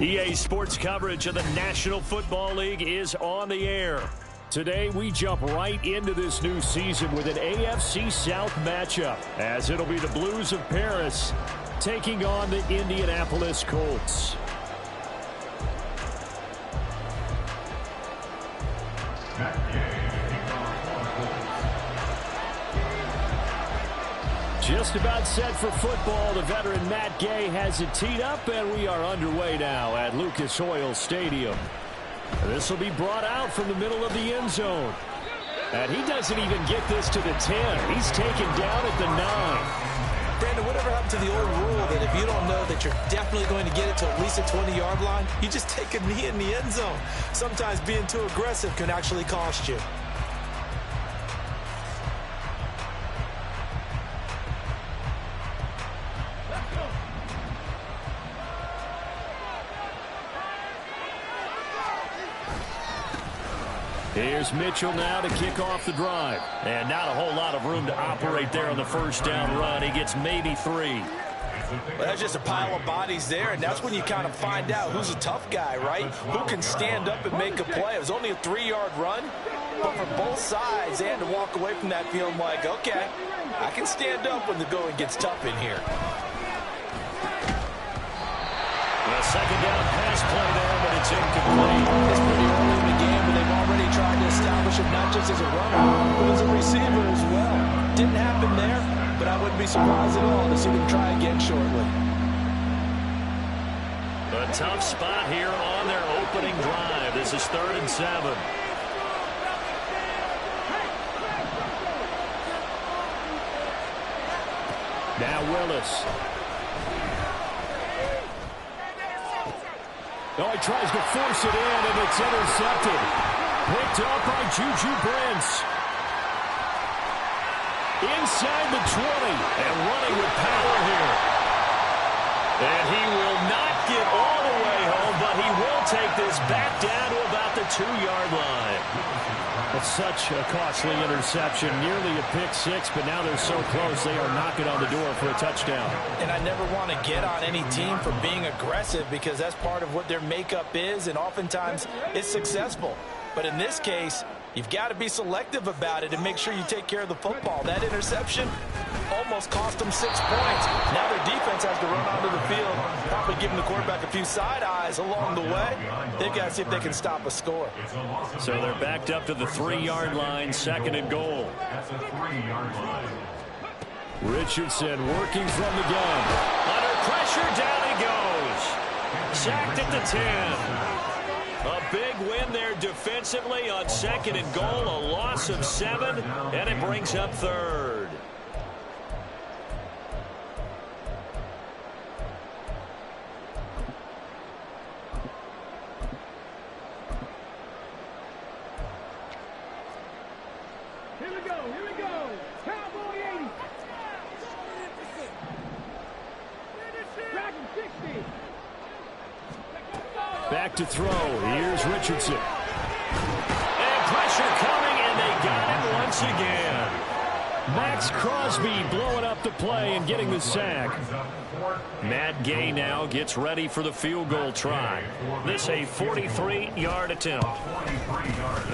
EA Sports coverage of the National Football League is on the air. Today, we jump right into this new season with an AFC South matchup, as it'll be the Blues of Paris taking on the Indianapolis Colts. Just about set for football. The veteran Matt Gay has it teed up, and we are underway now at Lucas Oil Stadium. This will be brought out from the middle of the end zone. And he doesn't even get this to the 10. He's taken down at the 9. Brandon, whatever happened to the old rule that if you don't know that you're definitely going to get it to at least a 20-yard line, you just take a knee in the end zone. Sometimes being too aggressive can actually cost you. Here's Mitchell now to kick off the drive. And not a whole lot of room to operate there on the first down run. He gets maybe 3. Well, that's just a pile of bodies there, and that's when you kind of find out who's a tough guy, right? Who can stand up and make a play. It was only a 3-yard run, but for both sides, they had to walk away from that feeling like, okay, I can stand up when the going gets tough in here. The second down pass play there, but it's incomplete. It's pretty early in the game, but they've already tried to establish him not just as a runner, but as a receiver as well. Didn't happen there, but I wouldn't be surprised at all to see them try again shortly. A tough spot here on their opening drive. This is 3rd and 7. Now Willis. Oh, he tries to force it in, and it's intercepted. Picked up by Juju Brents. Inside the 20, and running with power here. And he will not get all the way home, but he will take this back down to about the 2-yard line. It's such a costly interception, nearly a pick 6, but now they're so close they are knocking on the door for a touchdown. And I never want to get on any team for being aggressive because that's part of what their makeup is, and oftentimes it's successful. But in this case, you've got to be selective about it and make sure you take care of the football. That interception almost cost them 6 points. Now their defense has to run onto the field, probably giving the quarterback a few side eyes along the way. They've got to see if they can stop a score. So they're backed up to the 3-yard line, 2nd and goal. Richardson working from the gun. Under pressure, down he goes. Sacked at the 10. A big win there defensively on 2nd and goal, a loss of 7, and it brings up 3rd. Here we go. Cowboy 80. Dragon 60. Back to throw. Here's Richardson. And pressure coming, and they got it once again. Max Crosby blowing up the play and getting the sack. Matt Gay now gets ready for the field goal try. This a 43-yard attempt.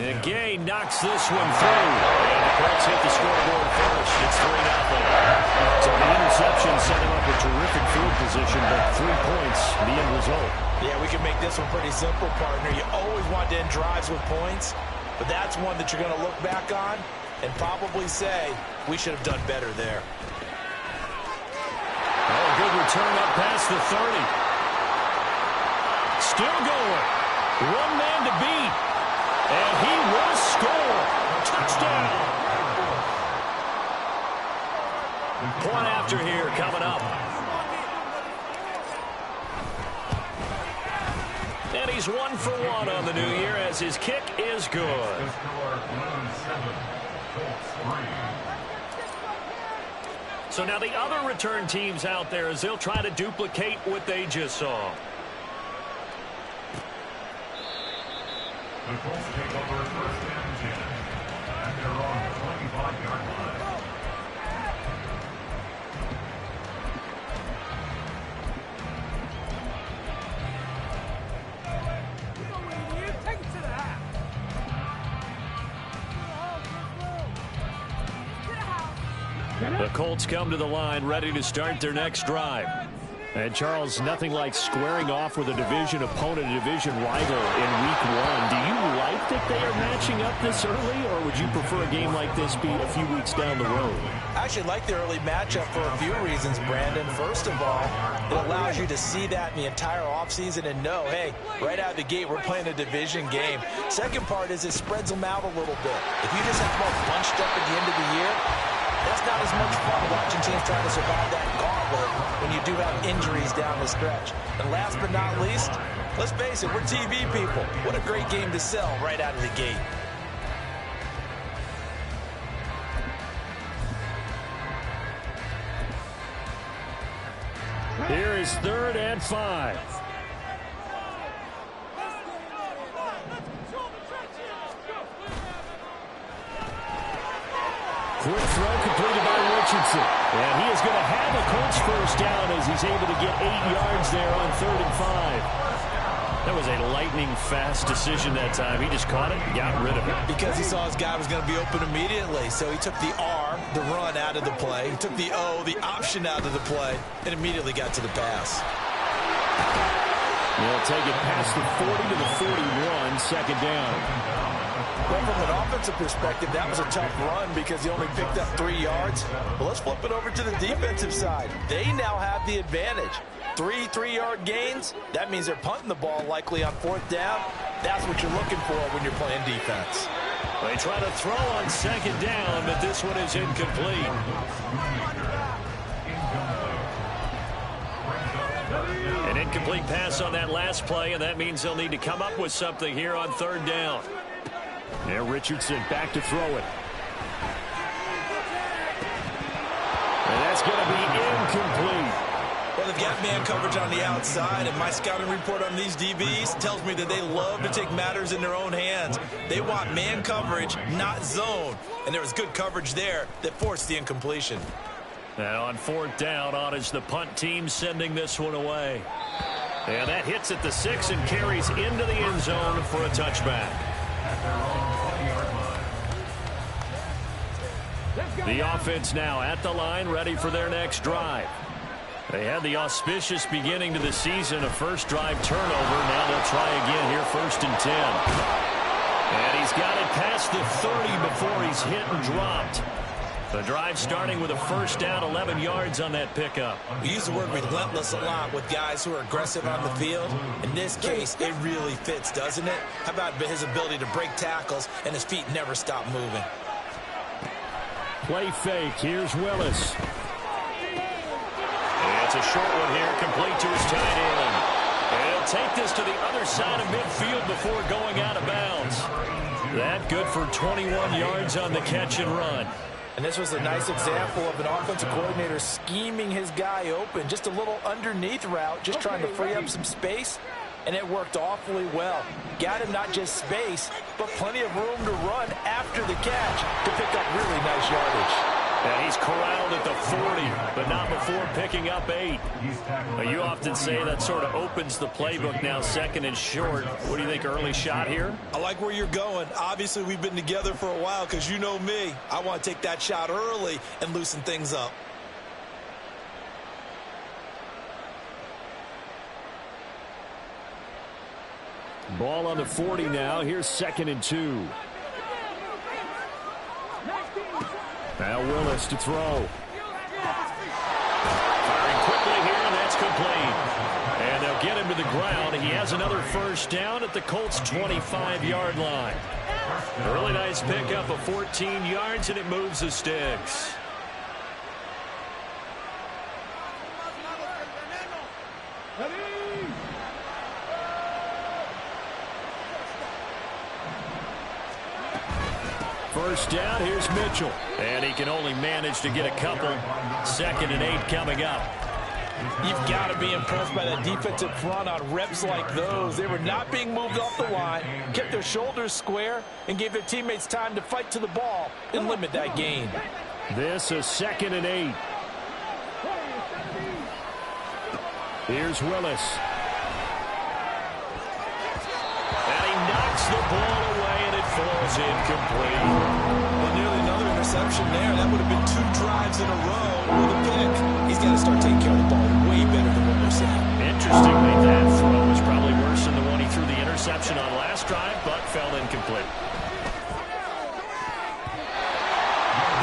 And Gay knocks this one through. And the Colts hit the scoreboard first. It's 3-0. So the interception set him up with terrific field position, but 3 points, the end result. Yeah, we can make this one pretty simple, partner. You always want to end drives with points, but that's one that you're going to look back on and probably say, we should have done better there. Oh, good return up past the 30. Still going. One man to beat. And he will score. Touchdown. Point after here coming up. And he's 1 for 1 on the new year as his kick is good. So now the other return teams out there as they'll try to duplicate what they just saw. The Colts take over 1st and 10. And they're on the 25-yard line. The Colts come to the line ready to start their next drive. And, Charles, nothing like squaring off with a division opponent, a division rival in Week 1. Do you like that they are matching up this early, or would you prefer a game like this be a few weeks down the road? I actually like the early matchup for a few reasons, Brandon. First of all, it allows you to see that in the entire offseason and know, hey, right out of the gate, we're playing a division game. Second part is it spreads them out a little bit. If you just have them all bunched up at the end of the year, that's not as much fun watching teams trying to survive that gauntlet when you do have injuries down the stretch. And last but not least, let's face it, we're TV people. What a great game to sell right out of the gate. Here is 3rd and 5. Quick throw completed by Richardson. And he is going to have a Colts first down as he's able to get 8 yards there on 3rd and 5. That was a lightning-fast decision that time. He just caught it and got rid of it. Because he saw his guy was going to be open immediately. So he took the R, the run, out of the play. He took the O, the option, out of the play, and immediately got to the pass. They'll take it past the 40 to the 41, 2nd down. Well, from an offensive perspective, that was a tough run because he only picked up 3 yards. But let's flip it over to the defensive side. They now have the advantage. 3 3-yard gains. That means they're punting the ball likely on 4th down. That's what you're looking for when you're playing defense. They try to throw on 2nd down, but this one is incomplete. An incomplete pass on that last play, and that means they'll need to come up with something here on 3rd down. There, Richardson back to throw it. And that's going to be incomplete. Well, they've got man coverage on the outside, and my scouting report on these DBs tells me that they love to take matters in their own hands. They want man coverage, not zone. And there was good coverage there that forced the incompletion. Now on 4th down, on is the punt team sending this one away. And that hits at the 6 and carries into the end zone for a touchback. The offense now at the line, ready for their next drive. They had the auspicious beginning to the season, a first drive turnover. Now they'll try again here, 1st and 10. And he's got it past the 30 before he's hit and dropped. The drive starting with a first down, 11 yards on that pickup. We use the word relentless a lot with guys who are aggressive on the field. In this case, it really fits, doesn't it? How about his ability to break tackles and his feet never stop moving? Play fake. Here's Willis. And it's a short one here, complete to his tight end. And he'll take this to the other side of midfield before going out of bounds. That good for 21 yards on the catch and run. And this was a nice example of an offensive coordinator scheming his guy open. Just a little underneath route, just trying to free up some space. And it worked awfully well. Got him not just space, but plenty of room to run after the catch to pick up really nice yardage. And he's corralled at the 40, but not before picking up 8. Now, you often say that sort of opens the playbook now, 2nd and short. What do you think, early shot here? I like where you're going. Obviously, we've been together for a while because you know me. I want to take that shot early and loosen things up. Ball on the 40 now. Here's 2nd and 2. Now Willis to throw. Firing quickly here, and that's complete. And they'll get him to the ground. He has another first down at the Colts' 25-yard line. A really nice pickup of 14 yards, and it moves the sticks. First down, here's Mitchell. And he can only manage to get a couple. 2nd and 8 coming up. You've got to be impressed by that defensive front on reps like those. They were not being moved off the line, kept their shoulders square, and gave their teammates time to fight to the ball and limit that gain. This is 2nd and 8. Here's Willis. And he knocks the ball away, and it falls incomplete. Well, nearly another interception there. That would have been 2 drives in a row with a pick. He's got to start taking care of the ball way better than what we're seeing. Interestingly, that throw was probably worse than the one he threw the interception on last drive, but fell incomplete.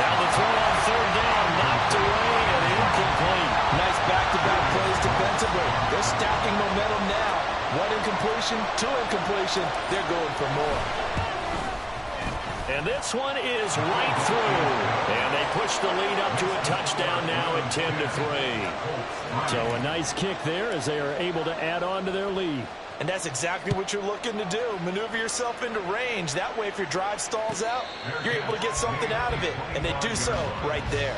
Now the throw on 3rd down, knocked away and incomplete. Nice back-to-back plays defensively. They're stacking momentum now. 1 incompletion, 2 incompletion. They're going for more. And this one is right through. And they push the lead up to a touchdown now at 10-3. So a nice kick there as they are able to add on to their lead. And that's exactly what you're looking to do. Maneuver yourself into range. That way, if your drive stalls out, you're able to get something out of it. And they do so right there.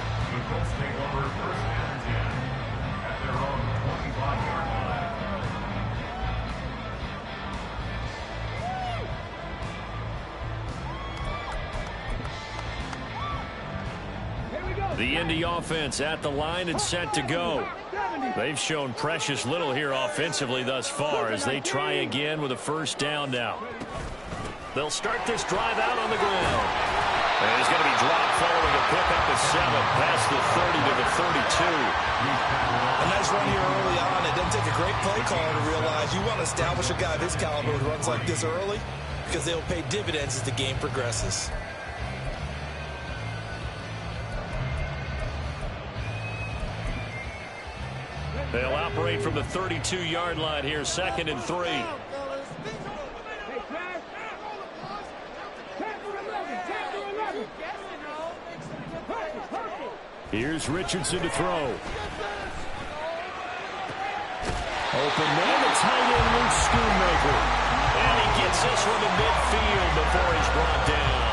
The Indy offense at the line and set to go. They've shown precious little here offensively thus far as they try again with a 1st down now. They'll start this drive out on the ground. And he's going to be dropped following a pickup of 7 past the 30 to the 32. A nice run here early on. It doesn't take a great play caller to realize you want to establish a guy of his caliber who runs like this early because they'll pay dividends as the game progresses. They'll operate from the 32-yard line here, 2nd and 3. Here's Richardson to throw. Open man, the tight end, Luke Schoonmaker. And he gets this one to midfield before he's brought down.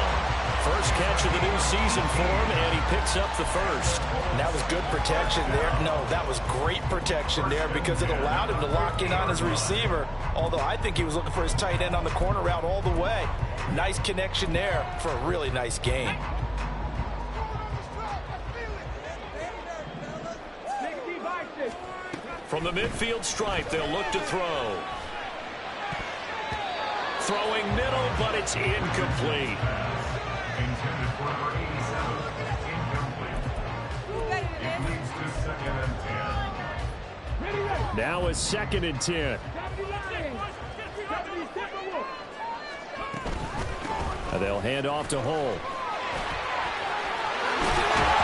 First catch of the new season for him, and he picks up the 1st. And that was good protection there. No, that was great protection there because it allowed him to lock in on his receiver, although I think he was looking for his tight end on the corner route all the way. Nice connection there for a really nice gain. From the midfield stripe, they'll look to throw. Throwing middle, but it's incomplete. Intended for number 87, incomplete. It leads to 2nd and 10. Now a 2nd and 10. And they'll hand off to Hull.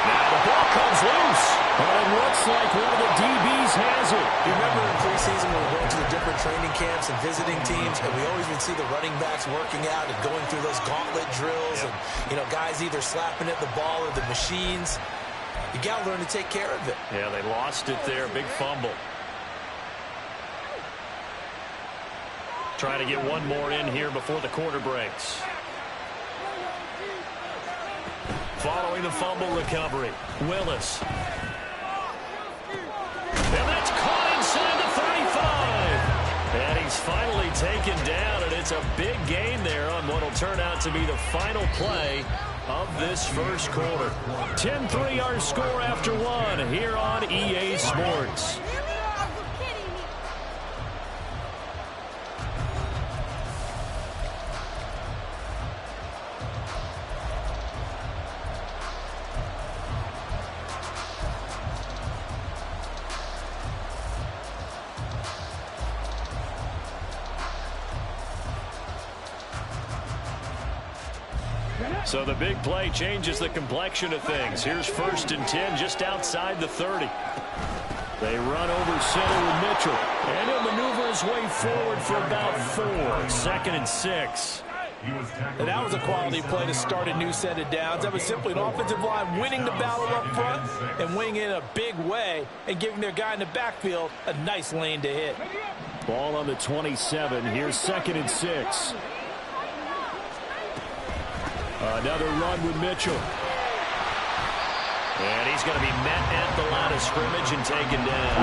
Now the ball comes loose. But it looks like one of the DBs has it. You remember in preseason when we went to the different training camps and visiting teams, and we always would see the running backs working out and going through those gauntlet drills, and guys either slapping at the ball or the machines. You got to learn to take care of it. Yeah, they lost it there. Big fumble. Trying to get one more in here before the quarter breaks. Following the fumble recovery, Willis. And that's caught inside the 35. And he's finally taken down, and it's a big gain there on what will turn out to be the final play of this 1st quarter. 10-3 our score after 1 here on EA Sports. So the big play changes the complexion of things. Here's 1st and 10 just outside the 30. They run over center with Mitchell. And he'll maneuver his way forward for about 4. 2nd and 6. And that was a quality play to start a new set of downs. That was simply an offensive line winning the battle up front and winning it in a big way and giving their guy in the backfield a nice lane to hit. Ball on the 27. Here's 2nd and 6. Another run with Mitchell. And he's going to be met at the line of scrimmage and taken down.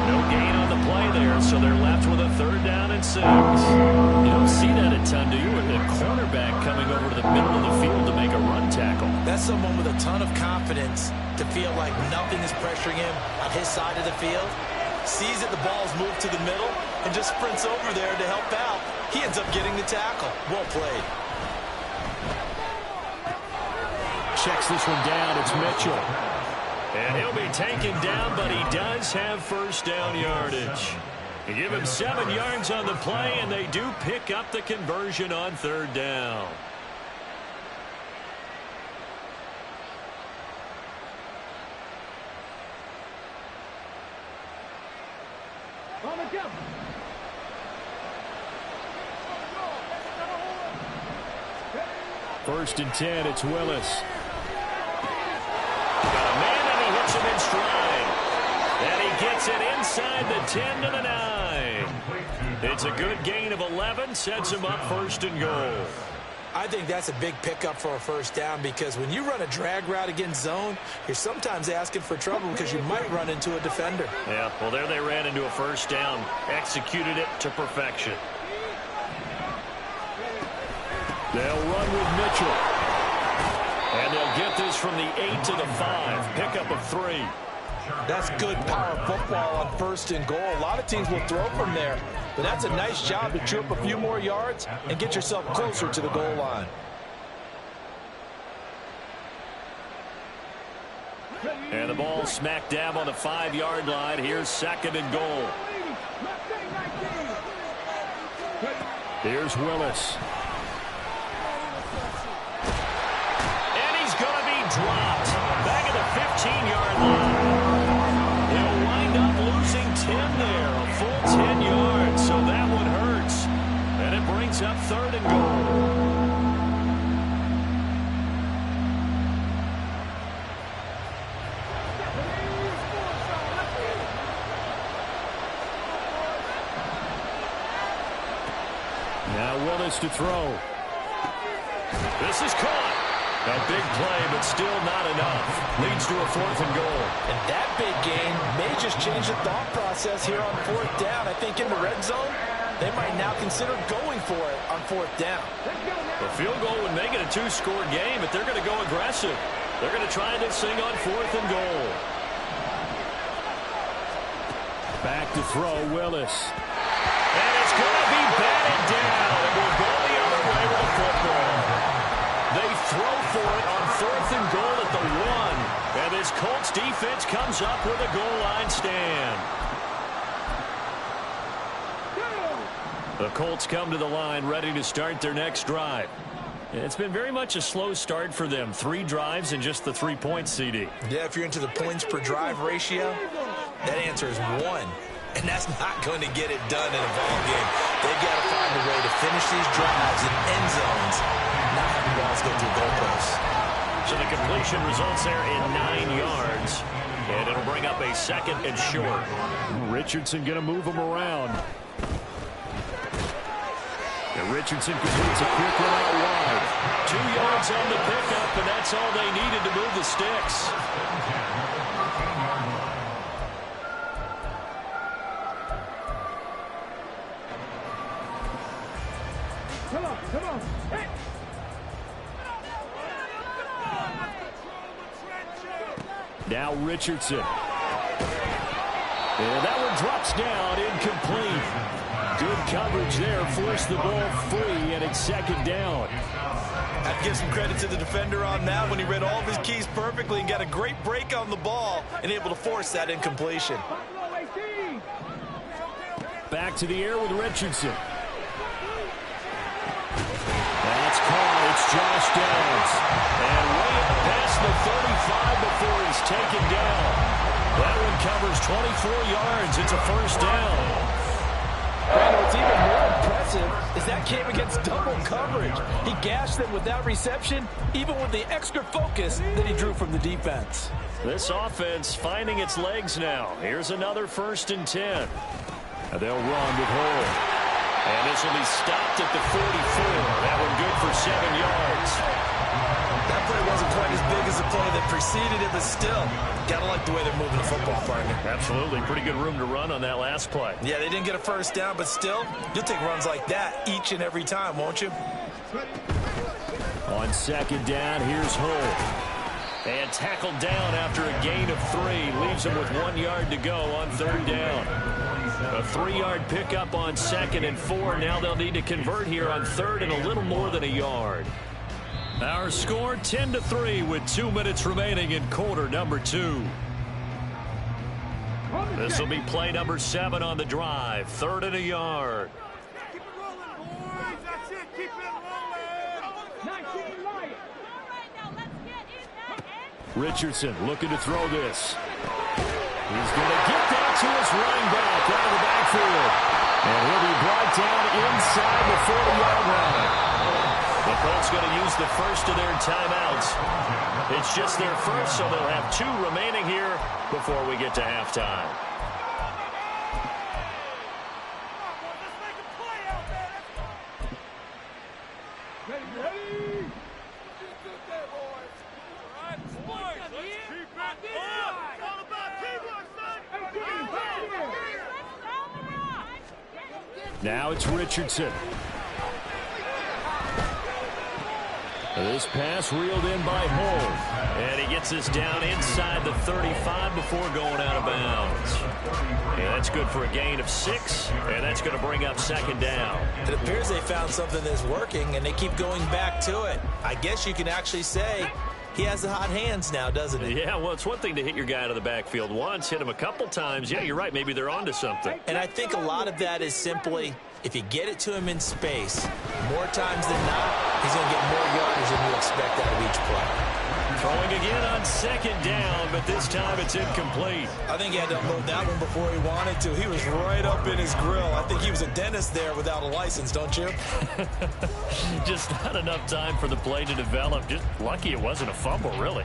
No gain on the play there, so they're left with a 3rd down and 6. You don't see that a ton, do you? With the cornerback coming over to the middle of the field to make a run tackle. That's someone with a ton of confidence to feel like nothing is pressuring him on his side of the field. Sees that the ball's moved to the middle and just sprints over there to help out. He ends up getting the tackle. Well played. checks this one down. It's Mitchell. And he'll be taken down, but he does have first down yardage. You give him 7 yards on the play, and they do pick up the conversion on third down. On the jump. First and 10, it's Willis. Got a man, and he hits him in stride. And he gets it inside the 10 to the 9. It's a good gain of 11, sets him up first and goal. I think that's a big pickup for a first down because when you run a drag route against zone, you're sometimes asking for trouble because you might run into a defender. Yeah, well, there they ran into a first down. Executed it to perfection. They'll run with Mitchell. And they'll get this from the 8 to the 5. Pickup of 3. That's good power football on first and goal. A lot of teams will throw from there, but that's a nice job to chew up a few more yards and get yourself closer to the goal line. And the ball smack dab on the 5-yard line. Here's second and goal. Here's Willis. And he's going to be dropped. Back at the 15-yard line. They'll wind up losing 10 there. A full 10 yards, so that one hurts. And it brings up third and goal. Now Willis to throw. This is caught. A big play, but still not enough. Leads to a fourth and goal. And that big gain may just change the thought process here on fourth down. I think in the red zone, they might now consider going for it on fourth down. The field goal would make it a 2-score game, but they're going to go aggressive. They're going to try this thing on fourth and goal. Back to throw, Willis. And it's going to be batted down. It will go the other way with the football. They throw for it on fourth and goal at the 1. And this Colts defense comes up with a goal line stand. The Colts come to the line ready to start their next drive. It's been very much a slow start for them. 3 drives and just the 3 points, CD. Yeah, if you're into the points per drive ratio, that answer is 1. And that's not going to get it done in a ball game. They've got to find a way to finish these drives in end zones, not have the balls go through goalposts. So the completion results there in 9 yards. And it'll bring up a second and short. Richardson going to move him around. And Richardson completes a quick one out wide. 2 yards on the pickup, and that's all they needed to move the sticks. Come on. Hey. Now Richardson. And that one drops down, incomplete. Good coverage there, forced the ball free, and it's second down. I'd give some credit to the defender on that when he read all of his keys perfectly and got a great break on the ball and able to force that incompletion. Back to the air with Richardson. That's caught. It's Josh Downs. And way up past the 35 before he's taken down. That one covers 24 yards. It's a first down. Brandon, what's even more impressive is that came against double coverage. He gashed them with that reception, even with the extra focus that he drew from the defense. This offense finding its legs now. Here's another first and 10. And they'll run with Hole. And this will be stopped at the 44. That one good for 7 yards. That play wasn't quite as big as the play that preceded it, but still, gotta like the way they're moving the football, partner. Absolutely. Pretty good room to run on that last play. Yeah, they didn't get a first down, but still, you'll take runs like that each and every time, won't you? On second down, here's Hole. And tackled down after a gain of 3. Leaves him with 1 yard to go on third down. A 3-yard pickup on second and 4. Now they'll need to convert here on third and a little more than a yard. Our score 10-3 with 2 minutes remaining in quarter number 2. This will be play number 7 on the drive. 3rd and a yard. Keep it rolling, boys. That's it. Keep it rolling. 19 Lions. Richardson looking to throw this. He's going to get that to his running back out of the backfield. And he'll be brought down inside the 40-yard line. The Colts going to use the first of their timeouts. It's just their first, so they'll have 2 remaining here before we get to halftime. Now it's Richardson. This pass reeled in by Hull. And he gets this down inside the 35 before going out of bounds. Yeah, that's good for a gain of 6, and that's going to bring up 2nd down. It appears they found something that's working, and they keep going back to it. I guess you can actually say he has the hot hands now, doesn't he? Yeah, well, it's one thing to hit your guy out of the backfield once, hit him a couple times. Yeah, you're right. Maybe they're onto something. And I think a lot of that is simply, if you get it to him in space, more times than not, he's going to get more yardage than you expect out of each play. Throwing again on 2nd down, but this time it's incomplete. I think he had to unload that one before he wanted to. He was right up in his grill. I think he was a dentist there without a license, don't you? Just not enough time for the play to develop. Just lucky it wasn't a fumble, really.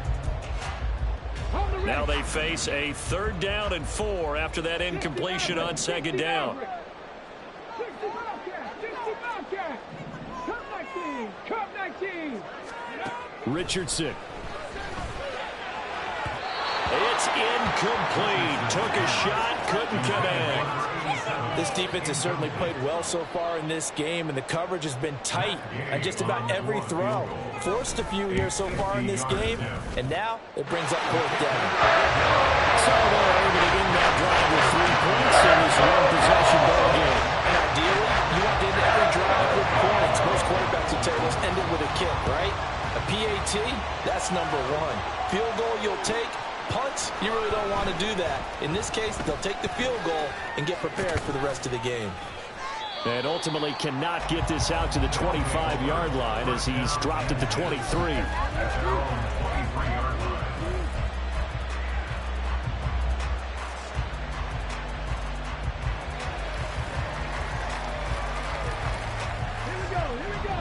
Now they face a 3rd down and 4 after that incompletion on 2nd down. Richardson. It's incomplete. Took a shot, couldn't connect. This defense has certainly played well so far in this game, and the coverage has been tight on just about every throw. Forced a few here so far in this game, and now it brings up 4th down. So they're able to end that drive with 3 points in this one-possession ball game. And ideally, you want to end every drive with points. Most quarterbacks would tell us end it with a kick, right? A PAT, that's number 1. Field goal you'll take. Punts, you really don't want to do that. In this case, they'll take the field goal and get prepared for the rest of the game. And ultimately cannot get this out to the 25-yard line as he's dropped at the 23.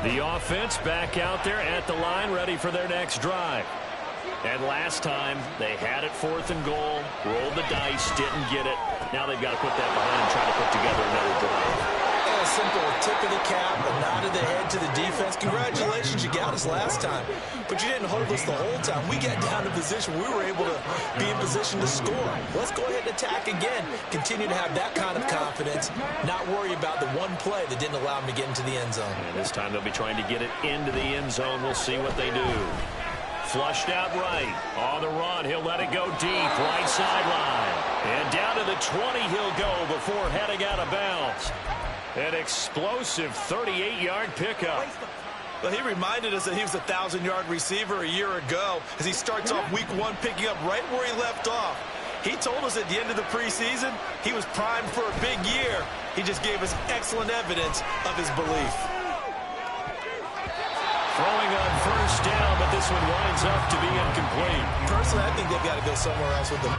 The offense back out there at the line, ready for their next drive. And last time, they had it 4th and goal, rolled the dice, didn't get it. Now they've got to put that behind and try to put together another drive. A simple tip of the cap, a nod of the head to the defense. Congratulations, you got us last time. But you didn't hold us the whole time. We got down to position. We were able to be in position to score. Let's go ahead and attack again. Continue to have that kind of confidence. Not worry about the one play that didn't allow them to get into the end zone. And this time they'll be trying to get it into the end zone. We'll see what they do. Flushed out right. On the run, he'll let it go deep. Right sideline. And down to the 20 he'll go before heading out of bounds. An explosive 38-yard pickup. Well, he reminded us that he was a 1,000-yard receiver a year ago as he starts off week 1 picking up right where he left off. He told us at the end of the preseason he was primed for a big year. He just gave us excellent evidence of his belief. Throwing on 1st down, but this one winds up to be incomplete. Personally, I think they've got to go somewhere else with them.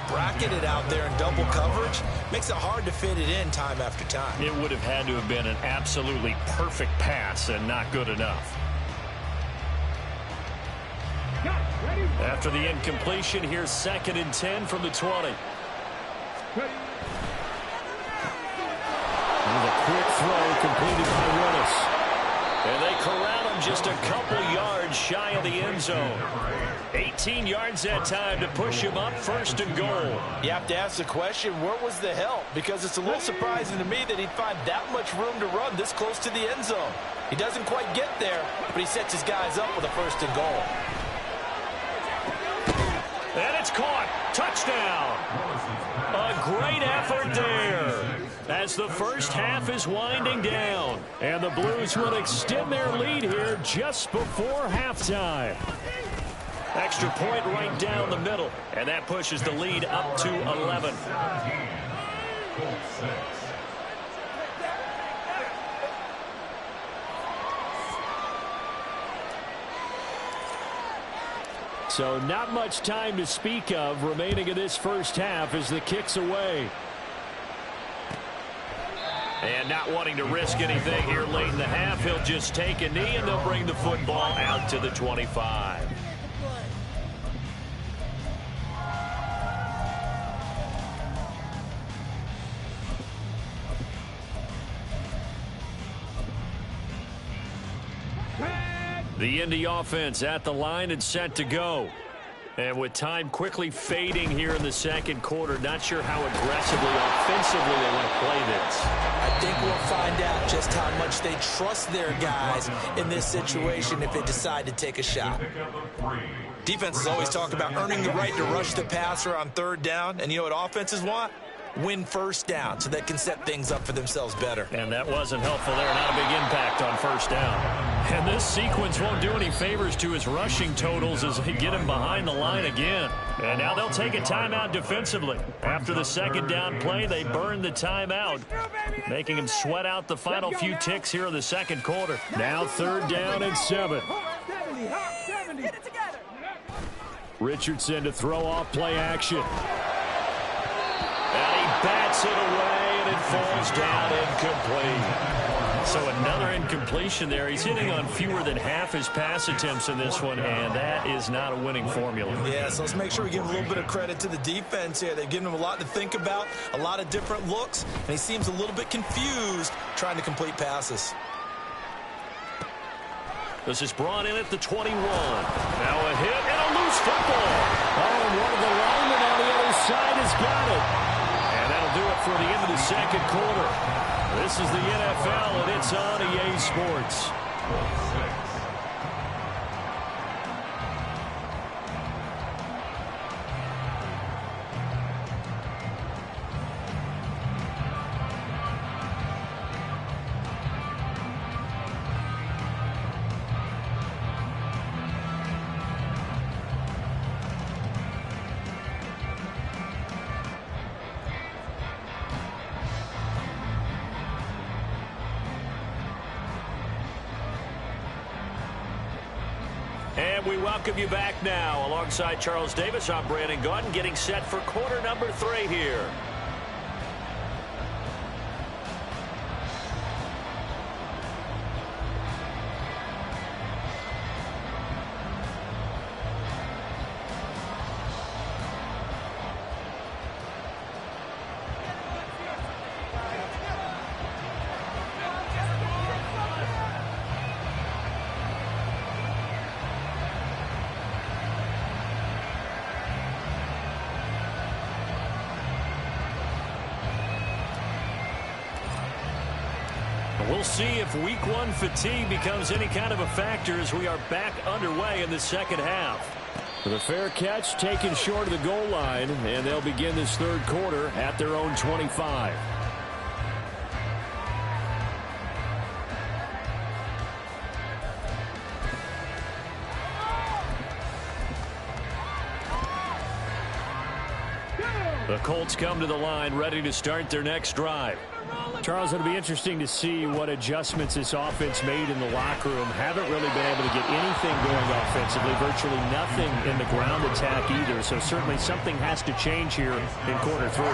Bracketed out there in double coverage makes it hard to fit it in time after time. It would have had to have been an absolutely perfect pass and not good enough. Got it. After the incompletion, here's 2nd and 10 from the 20. And a quick throw completed by Willis. And they corral him just a couple yards shy of the end zone. 18 yards that time to push him up 1st and goal. You have to ask the question, where was the help? Because it's a little surprising to me that he'd find that much room to run this close to the end zone. He doesn't quite get there, but he sets his guys up with a 1st and goal. And it's caught. Touchdown. A great effort there as the first half is winding down. And the Blues will extend their lead here just before halftime. Extra point right down the middle. And that pushes the lead up to 11. So not much time to speak of remaining in this first half as the kick's away. And not wanting to risk anything here late in the half, he'll just take a knee and they'll bring the football out to the 25. The Indy offense at the line and set to go. And with time quickly fading here in the second quarter, not sure how aggressively, offensively they want to play this. I think we'll find out just how much they trust their guys in this situation if they decide to take a shot. Defenses always talk about earning the right to rush the passer on 3rd down. And you know what offenses want? Win 1st down so they can set things up for themselves better. And that wasn't helpful there. Not a big impact on 1st down. And this sequence won't do any favors to his rushing totals as they get him behind the line again. And now they'll take a timeout defensively. After the 2nd down play, they burn the timeout, making him sweat out the final few ticks here in the second quarter. Now 3rd down and 7. Richardson to throw off play action. And he bats it away, and it falls down incomplete. So another incompletion there. He's hitting on fewer than half his pass attempts in this one, and that is not a winning formula. Yeah, so let's make sure we give a little bit of credit to the defense here. They've given him a lot to think about, a lot of different looks, and he seems a little bit confused trying to complete passes. This is brought in at the 21. Now a hit and a loose football. Oh, and one of the linemen on the other side has got it. And that'll do it for the end of the second quarter. This is the NFL, and it's on EA Sports. And we welcome you back now. Alongside Charles Davis, I'm Brandon Gaudin, getting set for quarter number 3 here. We'll see if week 1 fatigue becomes any kind of a factor as we are back underway in the second half. The fair catch taken short of the goal line, and they'll begin this third quarter at their own 25. The Colts come to the line ready to start their next drive. Charles, it'll be interesting to see what adjustments this offense made in the locker room. Haven't really been able to get anything going offensively, virtually nothing in the ground attack either. So certainly something has to change here in quarter 3.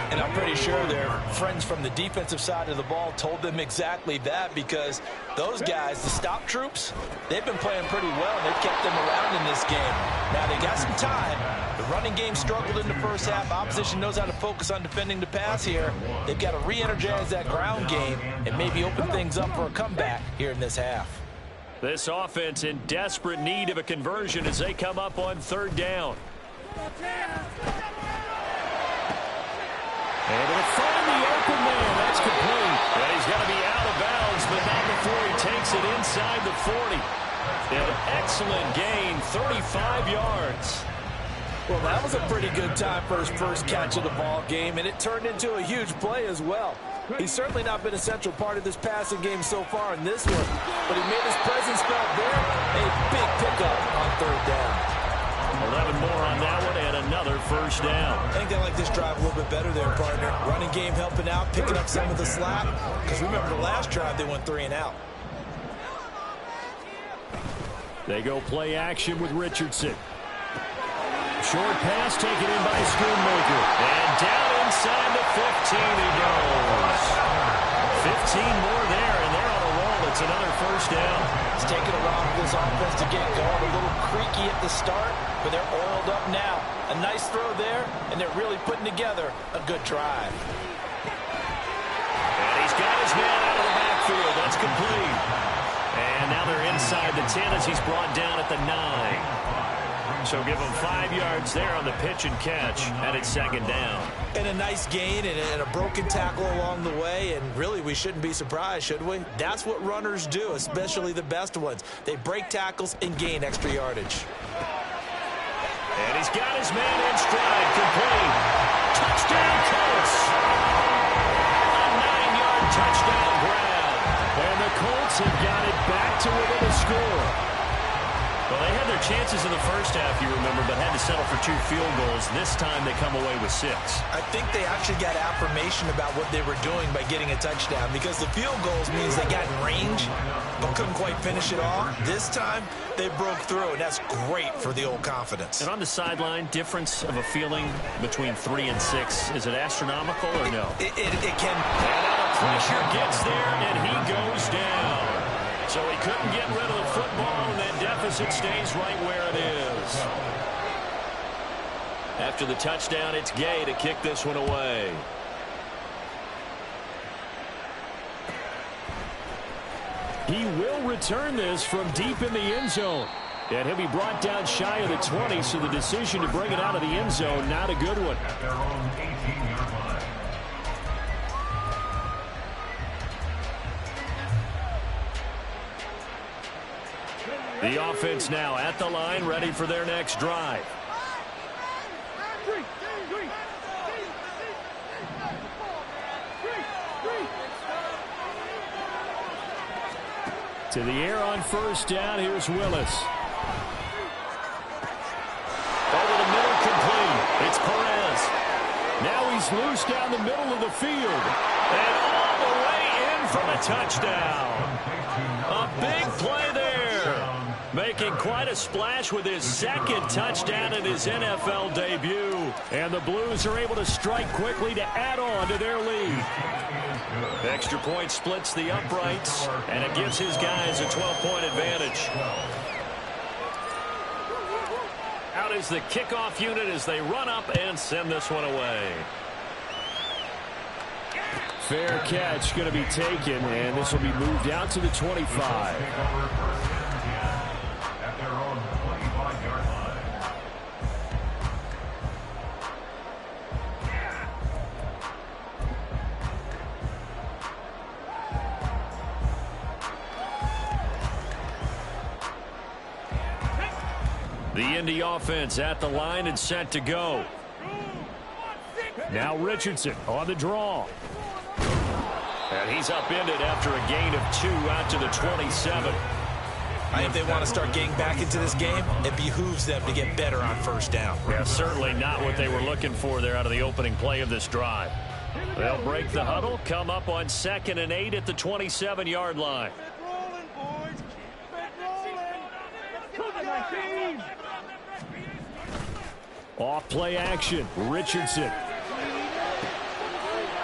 And I'm pretty sure their friends from the defensive side of the ball told them exactly that, because those guys, the stop troops, they've been playing pretty well. They've kept them around in this game. Now they got some time. The running game struggled in the first half. Opposition knows how to focus on defending the pass here. They've got to re-energize that ground game and maybe open things up for a comeback here in this half. This offense in desperate need of a conversion as they come up on 3rd down. And it'll find the open man. That's complete. And he's going to be out of bounds, but not before he takes it inside the 40. An excellent gain, 35 yards. Well, that was a pretty good time for his first catch of the ball game, and it turned into a huge play as well. He's certainly not been a central part of this passing game so far in this one, but he made his presence felt there. A big pickup on 3rd down. 11 more on that one and another 1st down. I think they like this drive a little bit better there, partner. Running game helping out, picking up some of the slack, because remember the last drive they went 3 and out. They go play action with Richardson. Short pass taken in by Schoonmaker. And down inside the 15 he goes. 15 more there, and they're on a roll. It's another 1st down. It's taken a while for this offense to get going. A little creaky at the start, but they're oiled up now. A nice throw there, and they're really putting together a good drive. And he's got his man out of the backfield. That's complete. And now they're inside the 10 as he's brought down at the 9. So give him 5 yards there on the pitch and catch, and it's 2nd down. And a nice gain and a broken tackle along the way, and really we shouldn't be surprised, should we? That's what runners do, especially the best ones. They break tackles and gain extra yardage. And he's got his man in stride, complete. Touchdown, Colts. A 9-yard touchdown grab. And the Colts have got it back to within a score. Well, they had their chances in the first half, you remember, but had to settle for 2 field goals. This time they come away with 6. I think they actually got affirmation about what they were doing by getting a touchdown, because the field goals means they got in range but couldn't quite finish it off. This time they broke through, and that's great for the old confidence. And on the sideline, difference of a feeling between 3 and 6, is it astronomical or no? It can. And now the pressure gets there, and he goes down. So he couldn't get rid of the football, and that deficit stays right where it is. After the touchdown, it's Gay to kick this one away. He will return this from deep in the end zone. And he'll be brought down shy of the 20, so the decision to bring it out of the end zone, not a good one. At their own 18-yard line. The offense now at the line, ready for their next drive. To the air on 1st down, here's Willis. Over the middle, complete. It's Perez. Now he's loose down the middle of the field. And all the way in for the touchdown. A big play there. Making quite a splash with his 2nd touchdown in his NFL debut. And the Blues are able to strike quickly to add on to their lead. Extra point splits the uprights, and it gives his guys a 12-point advantage. Out is the kickoff unit as they run up and send this one away. Fair catch going to be taken, and this will be moved out to the 25. At their own 25-yard line. The Indy offense at the line and set to go. Now Richardson on the draw. And he's upended after a gain of 2 out to the 27. I think they want to start getting back into this game. It behooves them to get better on 1st down. Yeah, certainly not what they were looking for there out of the opening play of this drive. They'll break the huddle, come up on 2nd and 8 at the 27-yard line. Off play action, Richardson.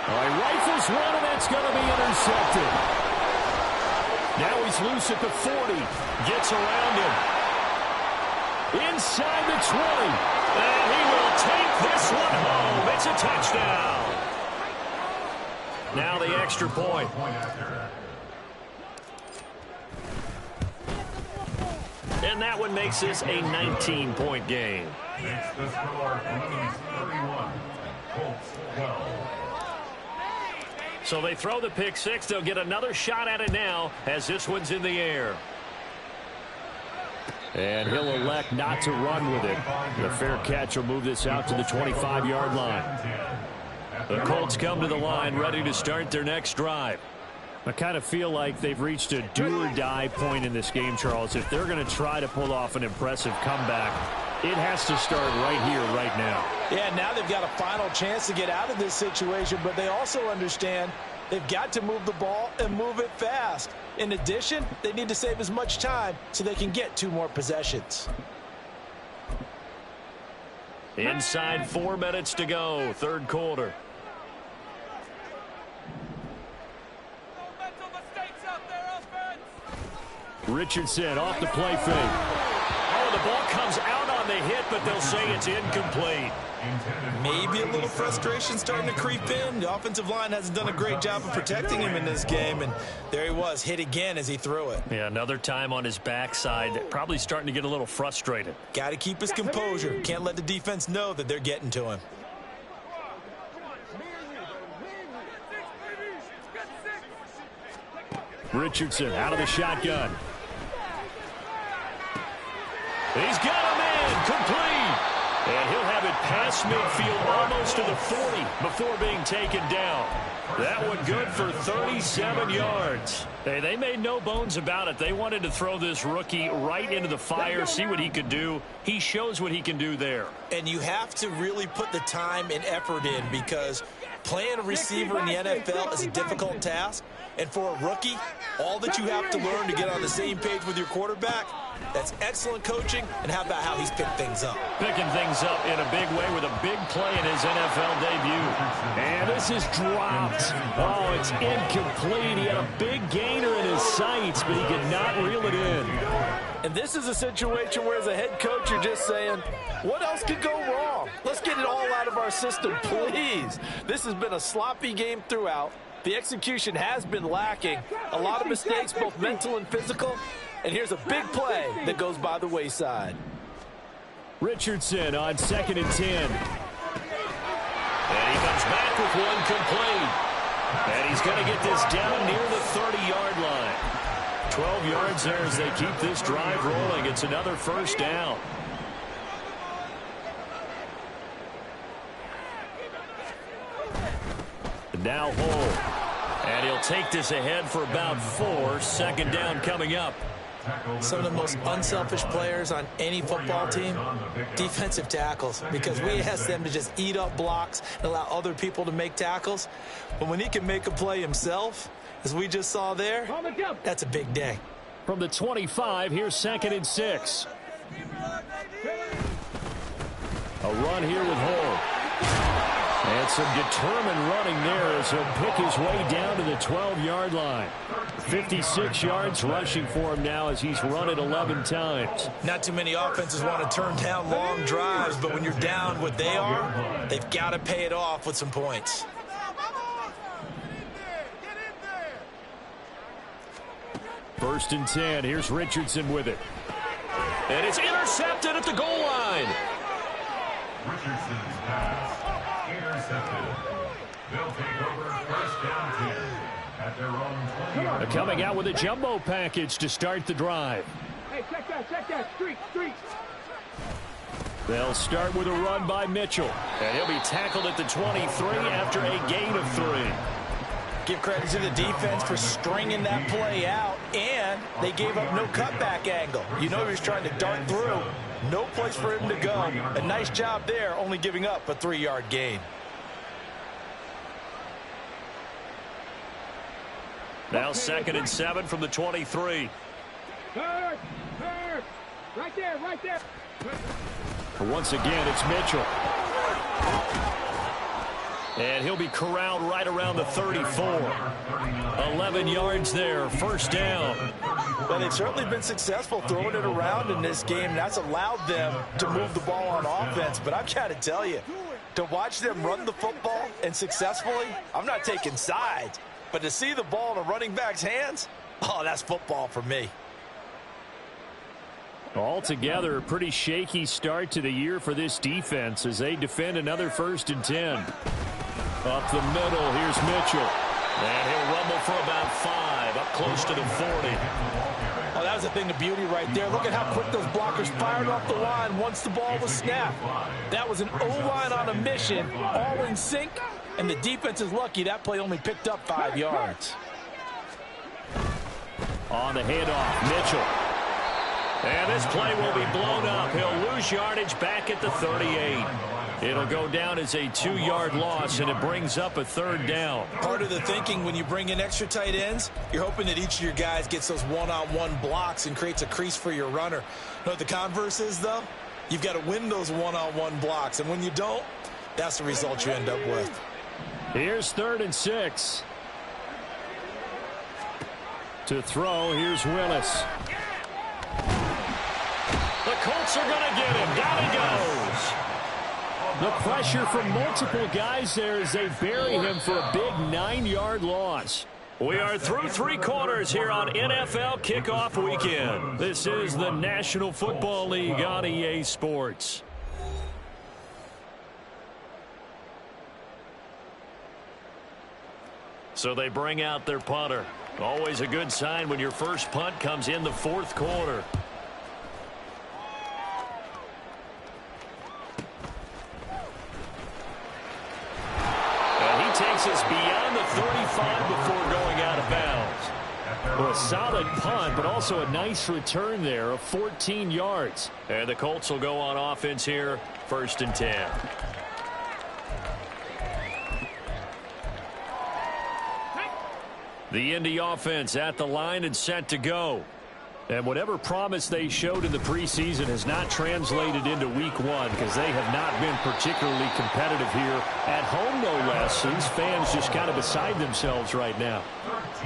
He rifles one, and that's going to be intercepted. Now he's loose at the 40. Gets around him. Inside the 20. And he will take this one home. It's a touchdown. Now the extra point. And that one makes this a 19-point game. Makes the score Blues 31, Colts 12. So they throw the pick six. They'll get another shot at it now as this one's in the air. And he'll elect not to run with it. The fair catch will move this out to the 25-yard line. The Colts come to the line ready to start their next drive. I kind of feel like they've reached a do-or-die point in this game, Charles. If they're going to try to pull off an impressive comeback, it has to start right here, right now. Yeah, now they've got a final chance to get out of this situation, but they also understand they've got to move the ball and move it fast. In addition, they need to save as much time so they can get 2 more possessions. Inside 4 minutes to go, third quarter. Richardson off the play fake. Oh, the ball comes out on the hit, but they'll say it's incomplete. Maybe a little frustration starting to creep in. The offensive line hasn't done a great job of protecting him in this game, and there he was, hit again as he threw it. Yeah, another time on his backside, probably starting to get a little frustrated. Got to keep his composure. Can't let the defense know that they're getting to him. Richardson out of the shotgun. He's got him in, complete. And he'll have it past midfield almost to the 40 before being taken down. That one good for 37 yards. Hey, they made no bones about it. They wanted to throw this rookie right into the fire, see what he could do. He shows what he can do there. And you have to really put the time and effort in because playing a receiver in the NFL is a difficult task. And for a rookie, all that you have to learn to get on the same page with your quarterback, that's excellent coaching. And how about how he's picked things up? Picking things up in a big way with a big play in his NFL debut. And this is dropped. Oh, it's incomplete. He had a big gainer in his sights, but he could not reel it in. And this is a situation where as a head coach, you're just saying, what else could go wrong? Let's get it all out of our system, please. This has been a sloppy game throughout. The execution has been lacking. A lot of mistakes, both mental and physical. And here's a big play that goes by the wayside. Richardson on 2nd and 10. And he comes back with one complete. And he's going to get this down near the 30-yard line. 12 yards there as they keep this drive rolling. It's another first down. Now Hole. And he'll take this ahead for about 4. Second down coming up. Some of the most unselfish players on any football team, defensive tackles, because we ask them to just eat up blocks and allow other people to make tackles. But when he can make a play himself, as we just saw there, that's a big day. From the 25, here's 2nd and 6. A run here with Hole. And some determined running there as he'll pick his way down to the 12-yard line. 56 yards rushing for him now as he's run it 11 times. Not too many offenses want to turn down long drives, but when you're down what they are, they've got to pay it off with some points. First and 10. Here's Richardson with it. And it's intercepted at the goal line. Richardson's pass intercepted. They'll take over first down 10 at their own 20-yard line. Coming out with a jumbo package to start the drive. Hey, check that, street. They'll start with a run by Mitchell. And he'll be tackled at the 23 after a gain of 3. Give credit to the defense for stringing that play out, and they gave up no cutback angle. You know he was trying to dart through. No place for him to go. A nice job there, only giving up a 3-yard gain. Now 2nd and 7 from the 23. Third. Right there, right there. Once again, it's Mitchell. And he'll be corralled right around the 34. 11 yards there, first down. Well, they've certainly been successful throwing it around in this game. That's allowed them to move the ball on offense. But I've got to tell you, to watch them run the football and successfully, I'm not taking sides. But to see the ball in a running back's hands, oh, that's football for me. Altogether, a pretty shaky start to the year for this defense as they defend another 1st and 10. Up the middle, here's Mitchell. And he'll rumble for about 5, up close to the 40. Oh, that was a thing of beauty right there. Look at how quick those blockers fired off the line once the ball was snapped. That was an O-line on a mission, all in sync, and the defense is lucky that play only picked up 5 yards. On the handoff, Mitchell. And this play will be blown up. He'll lose yardage back at the 38. It'll go down as a 2-yard loss, and it brings up a 3rd down. Part of the thinking when you bring in extra tight ends, you're hoping that each of your guys gets those one-on-one blocks and creates a crease for your runner. You know what the converse is, though? You've got to win those one-on-one blocks, and when you don't, that's the result you end up with. Here's 3rd and 6. To throw, here's Willis. The Colts are going to get him. Down he goes. The pressure from multiple guys there as they bury him for a big 9-yard loss. We are through 3 quarters here on NFL Kickoff Weekend. This is the National Football League on EA Sports. So they bring out their punter. Always a good sign when your first punt comes in the 4th quarter. Takes us beyond the 35 before going out of bounds. Well, a solid punt, but also a nice return there of 14 yards. And the Colts will go on offense here, 1st and 10. The Indy offense at the line and set to go. And whatever promise they showed in the preseason has not translated into week 1 because they have not been particularly competitive here at home, no less. These fans just kind of beside themselves right now.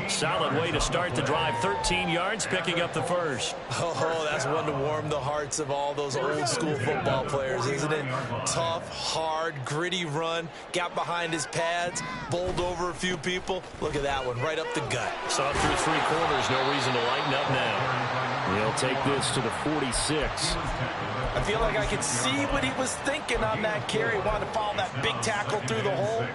Solid way to start the drive. 13 yards, picking up the first. Oh, that's one to warm the hearts of all those old school football players, isn't it? Tough, hard, gritty run. Got behind his pads, bowled over a few people. Look at that one, right up the gut. Saw it through 3 quarters. No reason to lighten up now. He'll take this to the 46. I feel like I could see what he was thinking on that carry. Wanted to follow that big tackle through the hole.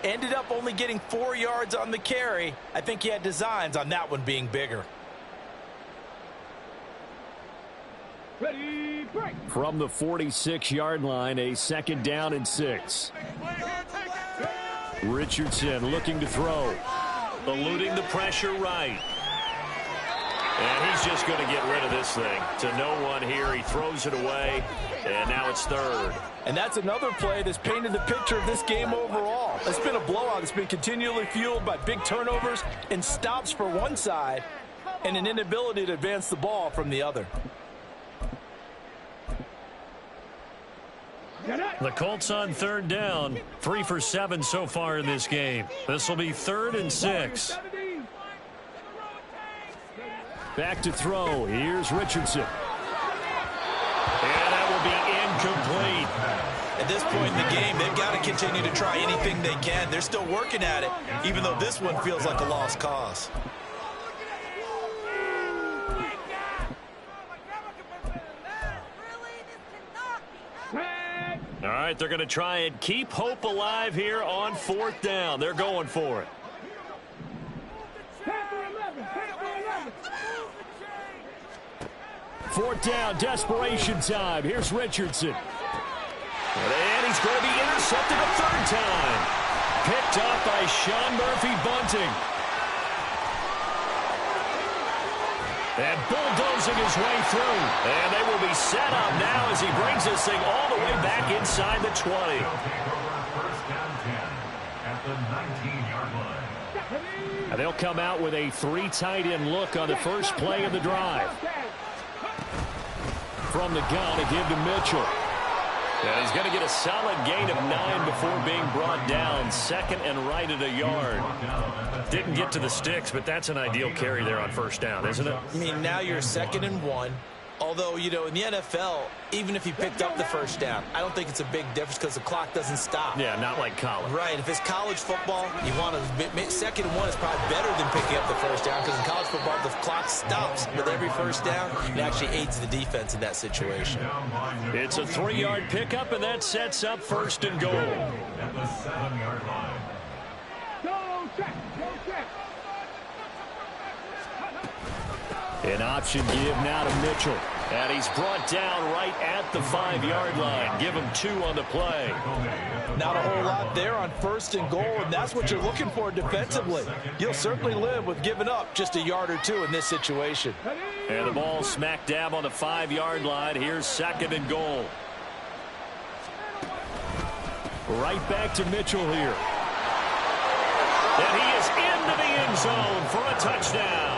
Ended up only getting 4 yards on the carry. I think he had designs on that one being bigger. Ready, break. From the 46-yard line, a 2nd down and 6. Richardson looking to throw. Eluding the pressure right. And he's just going to get rid of this thing. To no one here. He throws it away. And now it's 3rd. And that's another play that's painted the picture of this game overall. It's been a blowout. It's been continually fueled by big turnovers and stops for one side and an inability to advance the ball from the other. The Colts on 3rd down. 3 for 7 so far in this game. This will be 3rd and 6. Back to throw. Here's Richardson. And that will be incomplete. At this point in the game, they've got to continue to try anything they can. They're still working at it, even though this one feels like a lost cause. All right, they're going to try and keep hope alive here on 4th down. They're going for it. 4th down, desperation time. Here's Richardson. And he's going to be intercepted a 3rd time. Picked up by Sean Murphy-Bunting. And bulldozing his way through. And they will be set up now as he brings this thing all the way back inside the 20. First down 10 at the 19-yard line. I And they'll come out with a 3 tight end look on the first play of the drive. From the gun, to give to Mitchell. And he's going to get a solid gain of 9 before being brought down. Second and right at a yard. Didn't get to the sticks, but that's an ideal carry there on first down, isn't it? I mean, now you're 2nd and 1. Although, you know, in the NFL, even if you picked up the first down, I don't think it's a big difference because the clock doesn't stop. Yeah, not like college. Right. If it's college football, you want to 2nd and 1 is probably better than picking up the first down because in college football, the clock stops with every first down. It actually aids the defense in that situation. It's a 3-yard pickup, and that sets up 1st and goal. At the 7-yard line. Go check. An option give now to Mitchell. And he's brought down right at the 5-yard line. Give him 2 on the play. Not a whole lot there on 1st and goal, and that's what you're looking for defensively. You'll certainly live with giving up just a yard or 2 in this situation. And the ball smack dab on the 5-yard line. Here's 2nd and goal. Right back to Mitchell here. And he is into the end zone for a touchdown.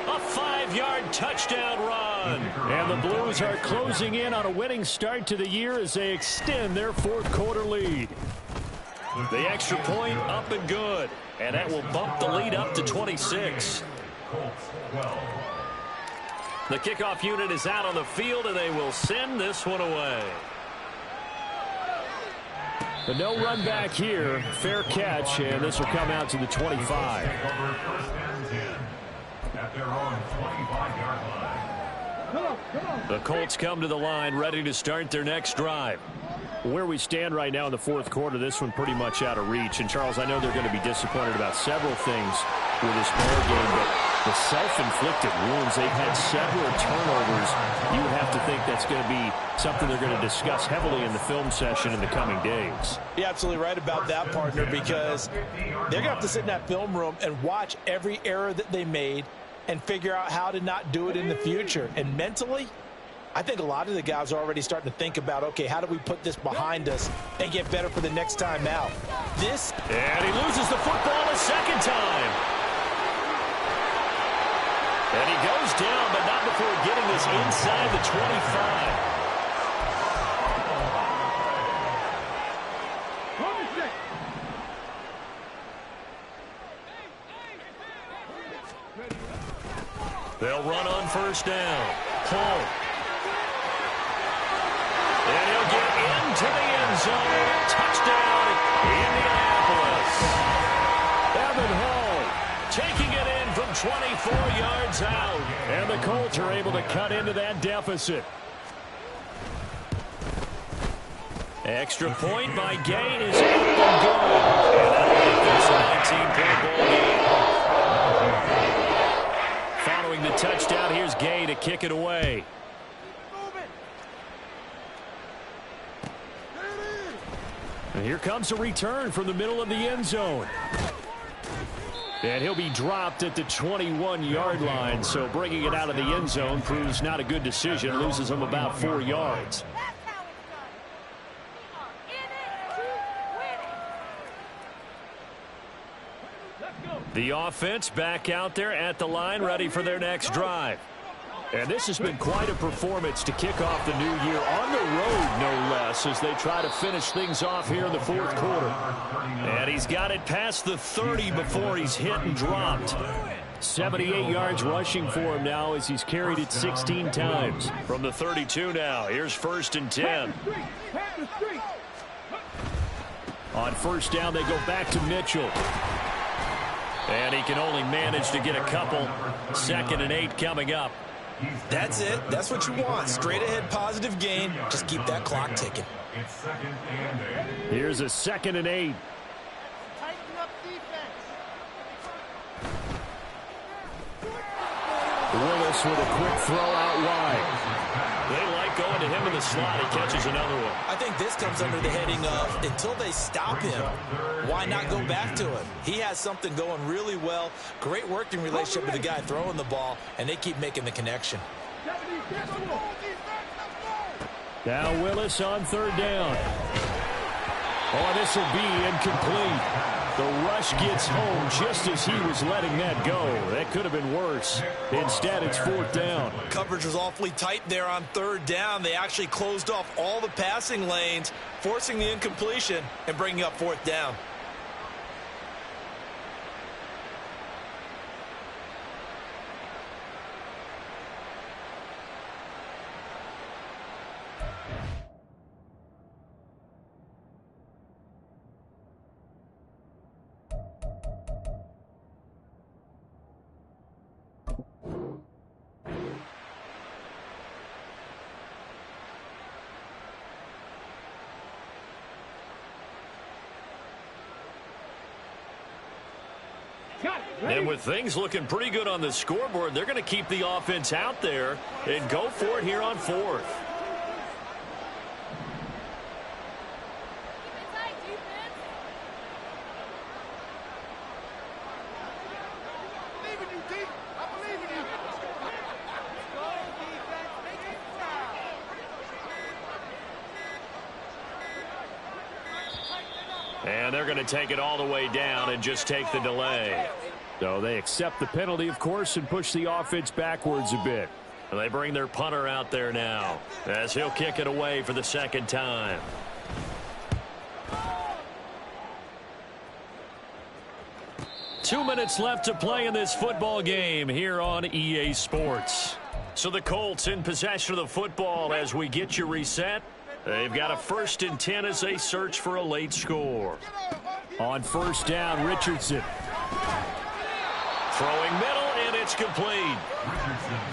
A 5-yard touchdown run. And the Blues are closing in on a winning start to the year as they extend their 4th quarter lead. The extra point up and good. And that will bump the lead up to 26. The kickoff unit is out on the field, and they will send this one away. But no run back here. Fair catch, and this will come out to the 25. At their own 25-yard line. The Colts come to the line ready to start their next drive. Where we stand right now in the 4th quarter, this one pretty much out of reach. And, Charles, I know they're going to be disappointed about several things with this ball game, but the self-inflicted wounds, they've had several turnovers. You would have to think that's going to be something they're going to discuss heavily in the film session in the coming days. You're absolutely right about that, partner, because they're going to have to sit in that film room and watch every error that they made and figure out how to not do it in the future. And mentally, I think a lot of the guys are already starting to think about, okay, how do we put this behind us and get better for the next time out? And he loses the football a second time. And he goes down, but not before getting this inside the 25. They'll run on first down. Pull. And he'll get into the end zone. Touchdown, Indianapolis. Evan Hall taking it in from 24 yards out. And the Colts are able to cut into that deficit. Extra point by Gay is up and good. And that'll make this a 19-point ball game. Following the touchdown, here's Gay to kick it away. And here comes a return from the middle of the end zone. And he'll be dropped at the 21-yard line, so bringing it out of the end zone proves not a good decision. Loses him about 4 yards. The offense back out there at the line, ready for their next drive. And this has been quite a performance to kick off the new year on the road, no less, as they try to finish things off here in the 4th quarter. And he's got it past the 30 before he's hit and dropped. 78 yards rushing for him now as he's carried it 16 times. From the 32 now, here's 1st and 10. On first down, they go back to Mitchell. And he can only manage to get a couple. 2nd and 8 coming up. That's it. That's what you want. Straight ahead positive gain. Just keep that clock ticking. Here's a 2nd and 8. Tighten up defense. Willis with a quick throw out wide. They like going to him in the slot. He catches another one. I think this comes under the heading of until they stop him, why not go back to him? He has something going really well. Great working relationship with the guy throwing the ball, and they keep making the connection. Now Willis on 3rd down. Oh, this will be incomplete. The rush gets home just as he was letting that go. That could have been worse. Instead, it's 4th down. Coverage was awfully tight there on 3rd down. They actually closed off all the passing lanes, forcing the incompletion and bringing up 4th down. And with things looking pretty good on the scoreboard, they're going to keep the offense out there and go for it here on 4th. And they're going to take it all the way down and just take the delay. So they accept the penalty, of course, and push the offense backwards a bit. And they bring their punter out there now as he'll kick it away for the 2nd time. Two minutes left to play in this football game here on EA Sports. So the Colts in possession of the football as we get you reset. They've got a 1st and 10 as they search for a late score. On 1st down, Richardson. Throwing middle, and it's complete.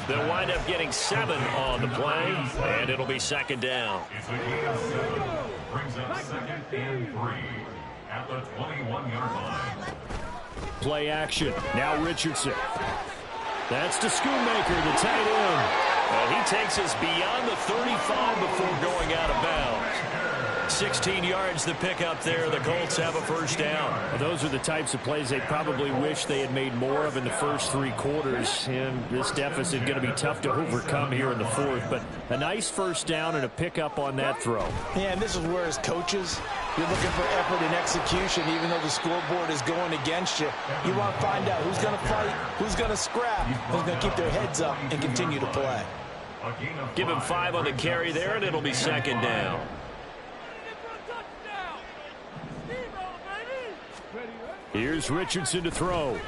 They'll wind up getting 7 on the play, and it'll be 2nd down. It's a gain of 7. Brings up 2nd and 3 at the 21-yard line. Play action. Now Richardson. That's to Schoonmaker, the tight end. He takes us beyond the 35 before going out of bounds. 16 yards to pick up there. The Colts have a 1st down. Well, those are the types of plays they probably wish they had made more of in the first 3 quarters. And this deficit is going to be tough to overcome here in the 4th. But a nice 1st down and a pickup on that throw. Yeah, and this is where, as coaches, you're looking for effort and execution. Even though the scoreboard is going against you, you want to find out who's going to fight, who's going to scrap, who's going to keep their heads up and continue to play. Give him 5 on the carry there, and it'll be 2nd down. Here's Richardson to throw.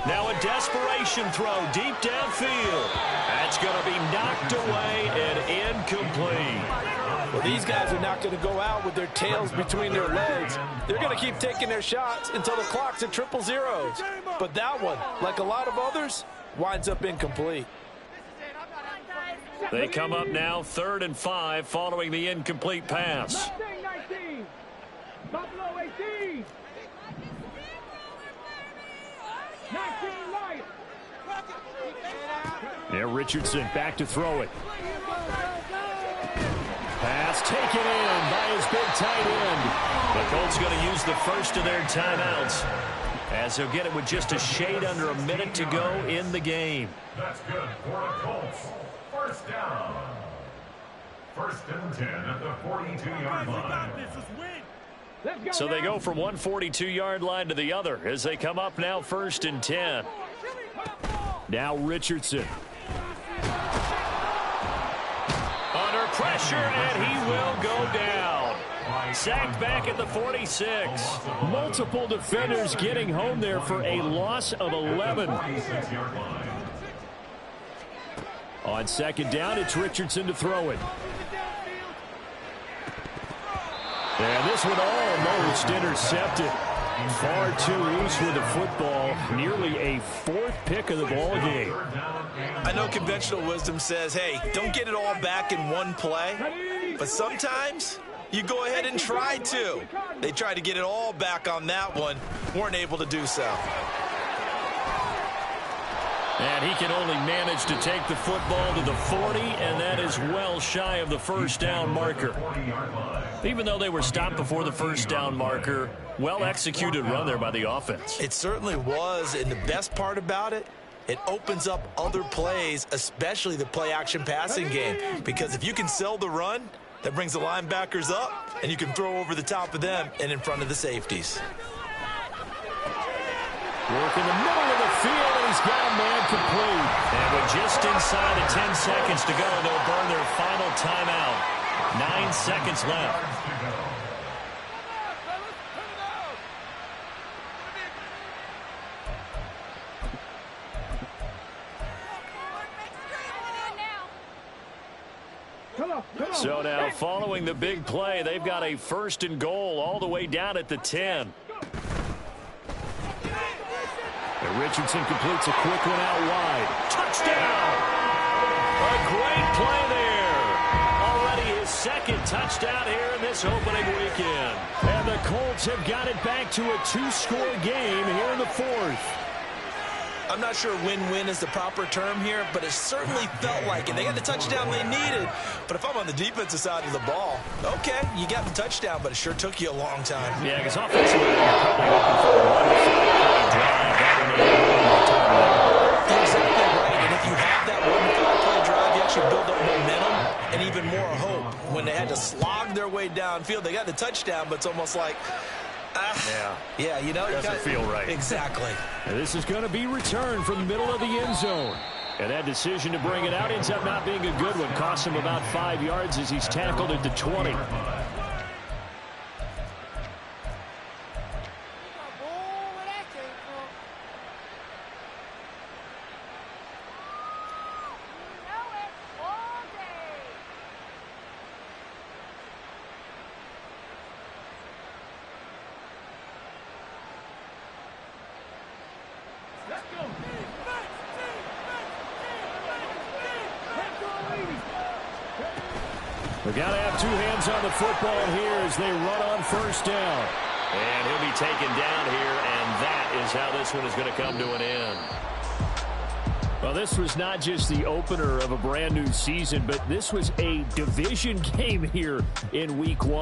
Now a desperation throw deep downfield. That's going to be knocked away and incomplete. Well, these guys are not going to go out with their tails between their legs. They're going to keep taking their shots until the clock's at 000. But that one, like a lot of others, winds up incomplete. They come up now 3rd and 5 following the incomplete pass. 19. Buffalo 18. 19 Lions. Yeah, Richardson back to throw it. Pass taken in by his big tight end. The Colts going to use the first of their timeouts as they'll get it with just a shade under a minute to go in the game. That's good for the Colts. 1st down. 1st and 10 at the 42-yard line. So they go from one 42-yard line to the other as they come up now 1st and 10. Now Richardson. Under pressure, and he will go down. Sacked back at the 46. Multiple defenders getting home there for a loss of 11. On 2nd down, it's Richardson to throw it. And this one almost intercepted. Far too loose with the football. Nearly a 4th pick of the ball game. I know conventional wisdom says, hey, don't get it all back in one play. But sometimes you go ahead and try to. They tried to get it all back on that one. Weren't able to do so. And he can only manage to take the football to the 40, and that is well shy of the 1st down marker. Even though they were stopped before the 1st down marker, well-executed run there by the offense. It certainly was, and the best part about it, it opens up other plays, especially the play-action passing game. Because if you can sell the run, that brings the linebackers up, and you can throw over the top of them and in front of the safeties. Working the middle of the field, and he's got a man complete. And with just inside of 10 seconds to go, they'll burn their final timeout. 9 seconds left. So now, following the big play, they've got a 1st and goal all the way down at the 10. And Richardson completes a quick one out wide. Touchdown! A great play there. Already his 2nd touchdown here in this opening weekend. And the Colts have got it back to a 2-score game here in the 4th. I'm not sure win-win is the proper term here, but it certainly felt like it. They got the touchdown they needed. But if I'm on the defensive side of the ball, okay, you got the touchdown, but it sure took you a long time. Yeah, because offensively, you're probably looking for a 1-5-play drive. That would make a little more time there. Exactly right. And if you have that 1-5-play drive, you actually build up momentum and even more hope. When they had to slog their way downfield, they got the touchdown, but it's almost like, yeah, you know, doesn't feel right. Exactly. And this is going to be returned from the middle of the end zone. And that decision to bring it out ends up not being a good one. Costs him about 5 yards as he's tackled at the 20. They've got to have 2 hands on the football here as they run on 1st down. And he'll be taken down here, and that is how this one is going to come to an end. Well, this was not just the opener of a brand new season, but this was a division game here in Week 1.